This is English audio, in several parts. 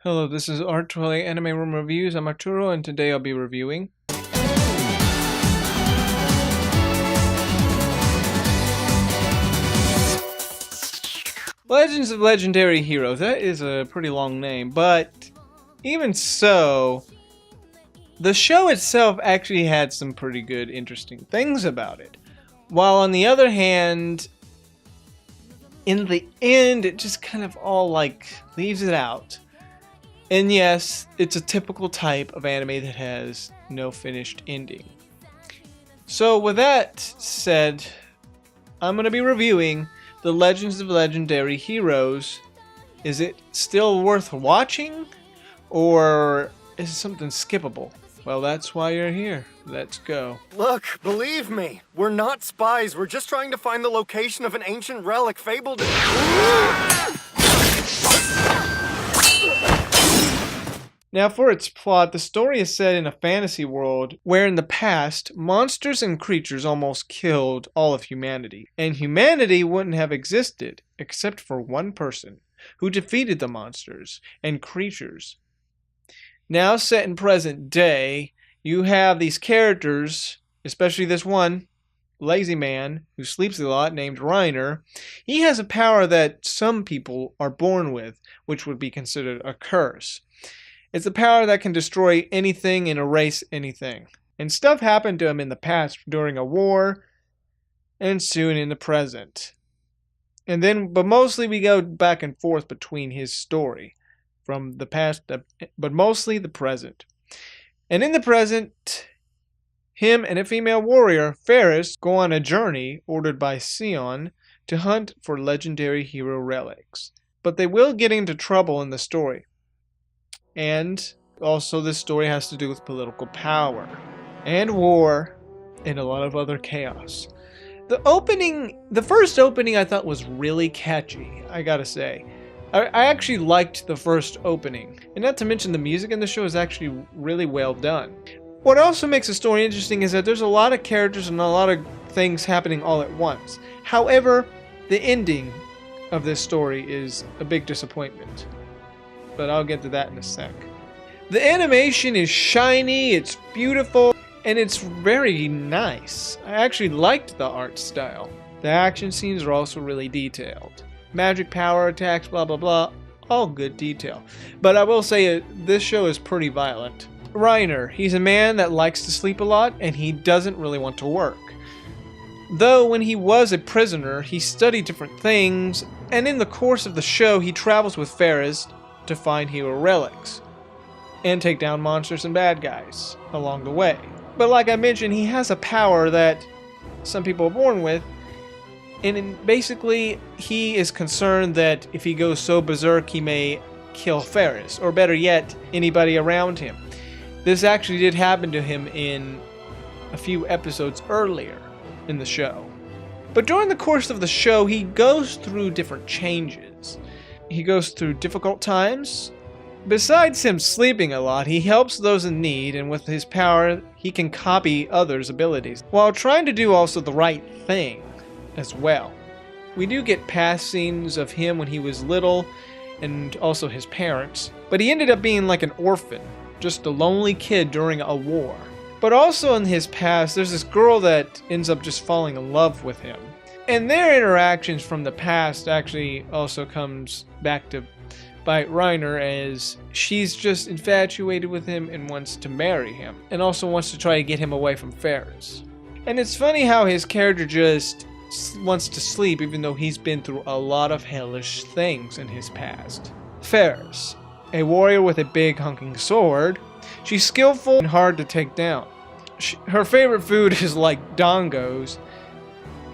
Hello, this is Arturelia Anime Room Reviews. I'm Arturo, and today I'll be reviewing Legends of Legendary Heroes. That is a pretty long name, but even so, the show itself actually had some pretty good, interesting things about it. While on the other hand, in the end, it just kind of all leaves it out. And yes, it's a typical type of anime that has no finished ending. So with that said, I'm going to be reviewing The Legends of Legendary Heroes. Is it still worth watching? Or is it something skippable? Well, that's why you're here. Let's go. Look, believe me, we're not spies. We're just trying to find the location of an ancient relic fabled. Now, for its plot, the story is set in a fantasy world where in the past, monsters and creatures almost killed all of humanity, and humanity wouldn't have existed except for one person who defeated the monsters and creatures. Now, set in present day, you have these characters, especially this one, lazy man who sleeps a lot named Reiner. He has a power that some people are born with, which would be considered a curse. It's a power that can destroy anything and erase anything. And stuff happened to him in the past during a war, and soon in the present. But mostly we go back and forth between his story, from the past, but mostly the present. And in the present, him and a female warrior, Ferris, go on a journey ordered by Sion to hunt for legendary hero relics. But they will get into trouble in the story. And also this story has to do with political power and war and a lot of other chaos. The first opening I thought was really catchy, I gotta say. I actually liked the first opening. And not to mention the music in the show is actually really well done. What also makes the story interesting is that there's a lot of characters and a lot of things happening all at once. However, the ending of this story is a big disappointment. But I'll get to that in a sec. The animation is shiny, it's beautiful, and it's very nice. I actually liked the art style. The action scenes are also really detailed. Magic power attacks, blah blah blah, all good detail. But I will say this show is pretty violent. Reiner, he's a man that likes to sleep a lot, and he doesn't really want to work. Though when he was a prisoner, he studied different things, and in the course of the show, he travels with Ferris to find hero relics and take down monsters and bad guys along the way. But like I mentioned, he has a power that some people are born with, and basically he is concerned that if he goes so berserk he may kill Ferris, or better yet, anybody around him. This actually did happen to him in a few episodes earlier in the show. But during the course of the show, he goes through different changes. He goes through difficult times. Besides him sleeping a lot, he helps those in need, and with his power, he can copy others' abilities, while trying to do also the right thing as well. We do get past scenes of him when he was little, and also his parents, but he ended up being like an orphan, just a lonely kid during a war. But also in his past, there's this girl that ends up just falling in love with him. And their interactions from the past actually also comes back to bite Reiner, as she's just infatuated with him and wants to marry him, and also wants to try to get him away from Ferris. And it's funny how his character just wants to sleep even though he's been through a lot of hellish things in his past. Ferris, a warrior with a big hunking sword, she's skillful and hard to take down. Her favorite food is like dongos,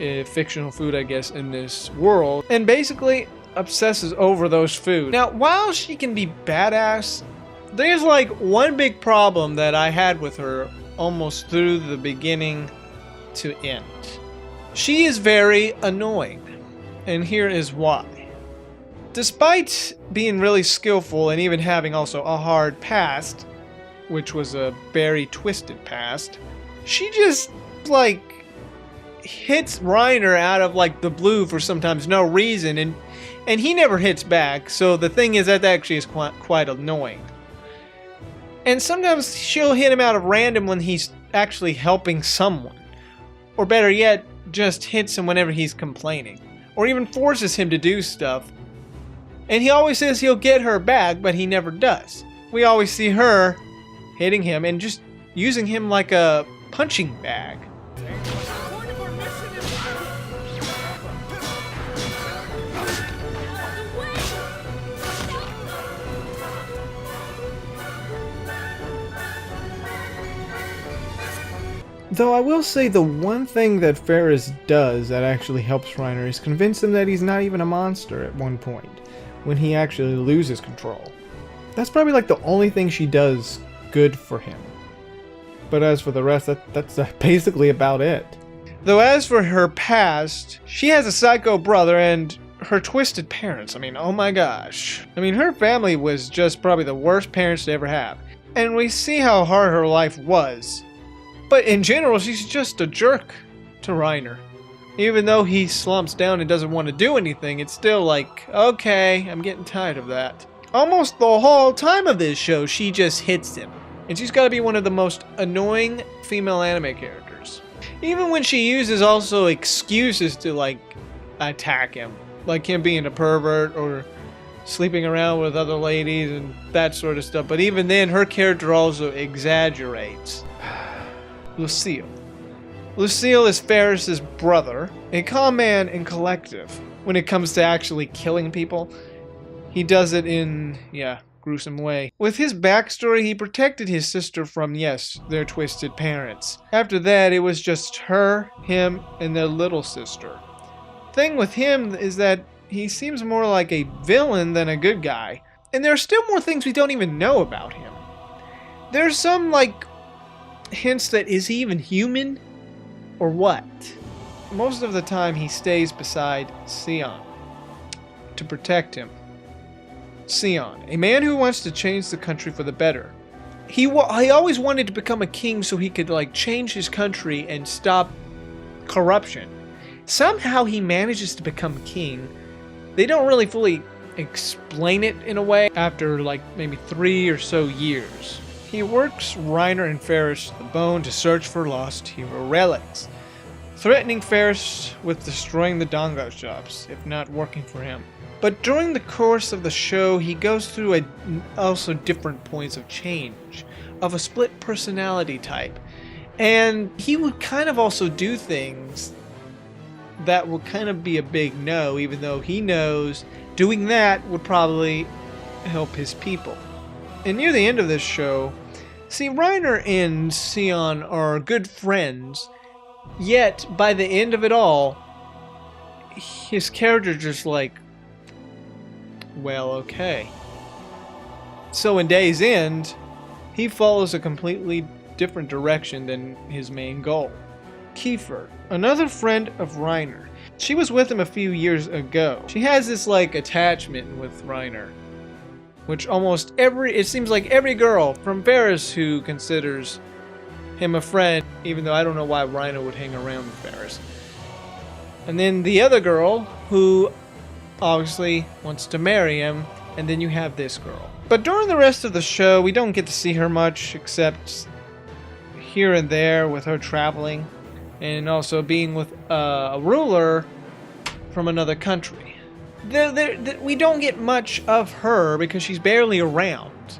a fictional food I guess in this world, and basically obsesses over those food. Now, while she can be badass, there's like one big problem that I had with her almost through the beginning to end. She is very annoying, and here is why. Despite being really skillful and even having also a hard past, which was a very twisted past, she just hits Reiner out of the blue for sometimes no reason, and And he never hits back, so the thing is that actually is quite annoying. And sometimes she'll hit him out of random when he's actually helping someone. Or better yet, just hits him whenever he's complaining. Or even forces him to do stuff. And he always says he'll get her back, but he never does. We always see her hitting him and just using him like a punching bag. Though I will say the one thing that Ferris does that actually helps Reiner is convince him that he's not even a monster at one point, when he actually loses control. That's probably like the only thing she does good for him. But as for the rest, that's basically about it. Though as for her past, she has a psycho brother and her twisted parents. I mean, oh my gosh. I mean, her family was just probably the worst parents to ever have. And we see how hard her life was. But in general, she's just a jerk to Reiner. Even though he slumps down and doesn't want to do anything, it's still like, okay, I'm getting tired of that. Almost the whole time of this show, she just hits him. And she's got to be one of the most annoying female anime characters. Even when she uses also excuses to, like, attack him. Like him being a pervert or sleeping around with other ladies and that sort of stuff. But even then, her character also exaggerates. Lucille. Lucille is Ferris's brother, a calm man and collective. When it comes to actually killing people, he does it in, gruesome way. With his backstory, he protected his sister from, their twisted parents. After that, it was just her, him, and their little sister. Thing with him is that he seems more like a villain than a good guy. And there are still more things we don't even know about him. There's some, hints that is he even human? Or what? Most of the time he stays beside Sion to protect him. Sion, a man who wants to change the country for the better. He always wanted to become a king so he could change his country and stop corruption. Somehow he manages to become king. They don't really fully explain it in a way after maybe 3 or so years. He works Reiner and Ferris to the bone to search for lost hero relics, threatening Ferris with destroying the Dango shops if not working for him. But during the course of the show, he goes through also different points of change, of a split personality type. And he would kind of also do things that would kind of be a big no, even though he knows doing that would probably help his people. And near the end of this show, see, Reiner and Sion are good friends, yet by the end of it all, his character just well, okay. So in Day's End, he follows a completely different direction than his main goal. Kiefer, another friend of Reiner. She was with him a few years ago. She has this attachment with Reiner, which it seems like every girl from Ferris who considers him a friend, even though I don't know why Reiner would hang around with Ferris. And then the other girl who obviously wants to marry him, and then you have this girl. But during the rest of the show, we don't get to see her much except here and there with her traveling and also being with a ruler from another country. We don't get much of her because she's barely around.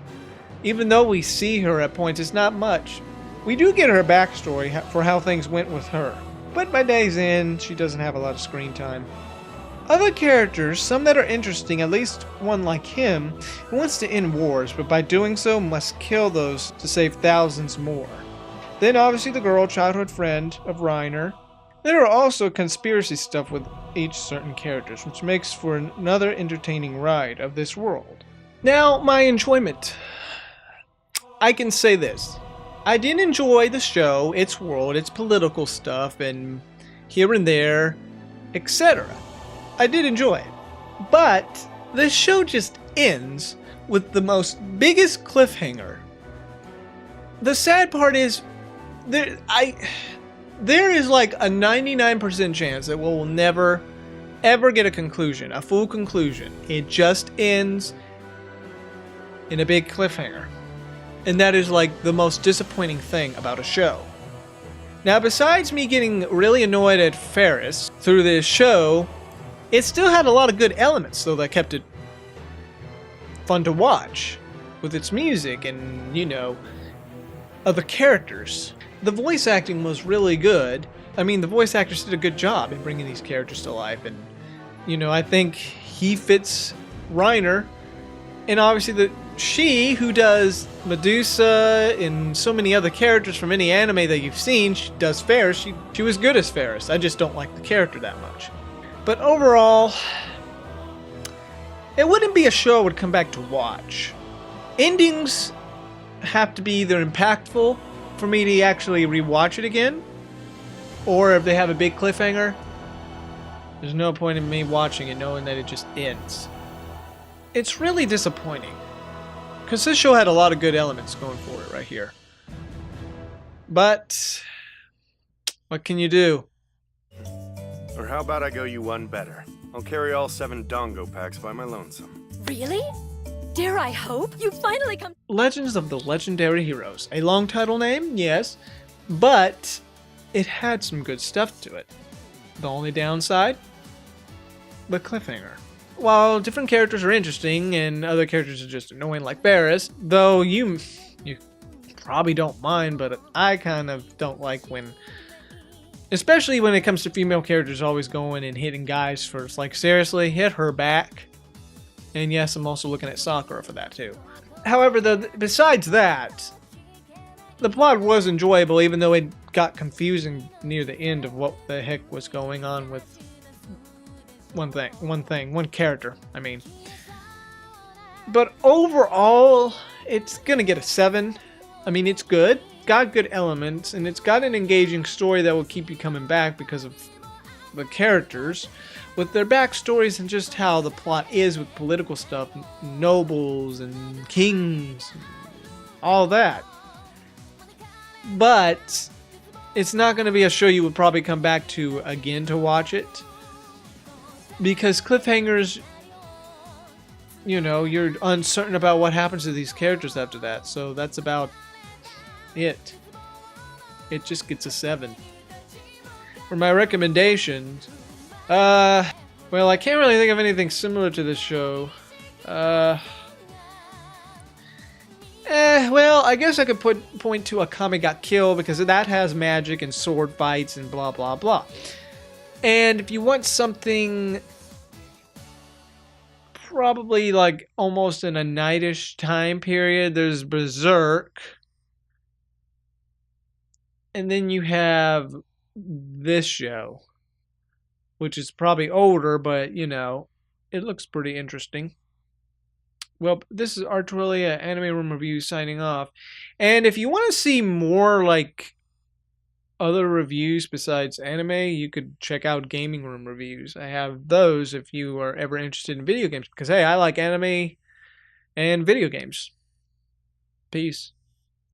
Even though we see her at points, it's not much. We do get her backstory for how things went with her. But by Day's End, she doesn't have a lot of screen time. Other characters, some that are interesting, at least one like him, who wants to end wars, but by doing so must kill those to save thousands more. Then obviously the girl, childhood friend of Reiner. There are also conspiracy stuff with each certain characters, which makes for another entertaining ride of this world. Now, my enjoyment. I can say this. I did enjoy the show, its world, its political stuff, and here and there, etc. I did enjoy it. But the show just ends with the biggest cliffhanger. The sad part is, there is a 99% chance that we'll never ever get a conclusion, a full conclusion. It just ends in a big cliffhanger. And that is like the most disappointing thing about a show. Now, besides me getting really annoyed at Ferris through this show, it still had a lot of good elements, though, that kept it fun to watch. With its music and, you know, other characters. The voice acting was really good. I mean, the voice actors did a good job in bringing these characters to life. And, you know, I think he fits Reiner. And obviously she who does Medusa and so many other characters from any anime that you've seen, she does Ferris. She was good as Ferris. I just don't like the character that much. But overall, it wouldn't be a show I would come back to watch. Endings have to be either impactful for me to actually rewatch it again, or if they have a big cliffhanger, there's no point in me watching it knowing that it just ends. It's really disappointing, because this show had a lot of good elements going for it right here. But what can you do? Or how about I go you one better? I'll carry all 7 dongo packs by my lonesome. Really? Dare I hope? You finally come. Legends of the Legendary Heroes. A long title name, yes, but it had some good stuff to it. The only downside? The cliffhanger. While different characters are interesting and other characters are just annoying like Ferris, though you probably don't mind, but I kind of don't like when, especially when it comes to female characters always going and hitting guys first. Like, seriously, hit her back. And yes, I'm also looking at Sakura for that too. However, besides that, the plot was enjoyable, even though it got confusing near the end of what the heck was going on with one character, I mean. But overall, it's gonna get a 7. I mean, it's good, got good elements, and it's got an engaging story that will keep you coming back because of the characters, with their backstories and just how the plot is with political stuff, nobles and kings, all that. But it's not going to be a show you would probably come back to again to watch it, because cliffhangers, you know, you're uncertain about what happens to these characters after that, so that's about it. It just gets a 7. For my recommendations, well, I can't really think of anything similar to this show. Well, I guess I could point to Akame Got Killed, because that has magic and sword fights and blah blah blah. And if you want something probably like almost in a nightish time period, there's Berserk. And then you have this show, which is probably older, but, you know, it looks pretty interesting. Well, this is Arturelia Anime Room Review signing off. And if you want to see more, like, other reviews besides anime, you could check out Gaming Room Reviews. I have those if you are ever interested in video games. Because, hey, I like anime and video games. Peace.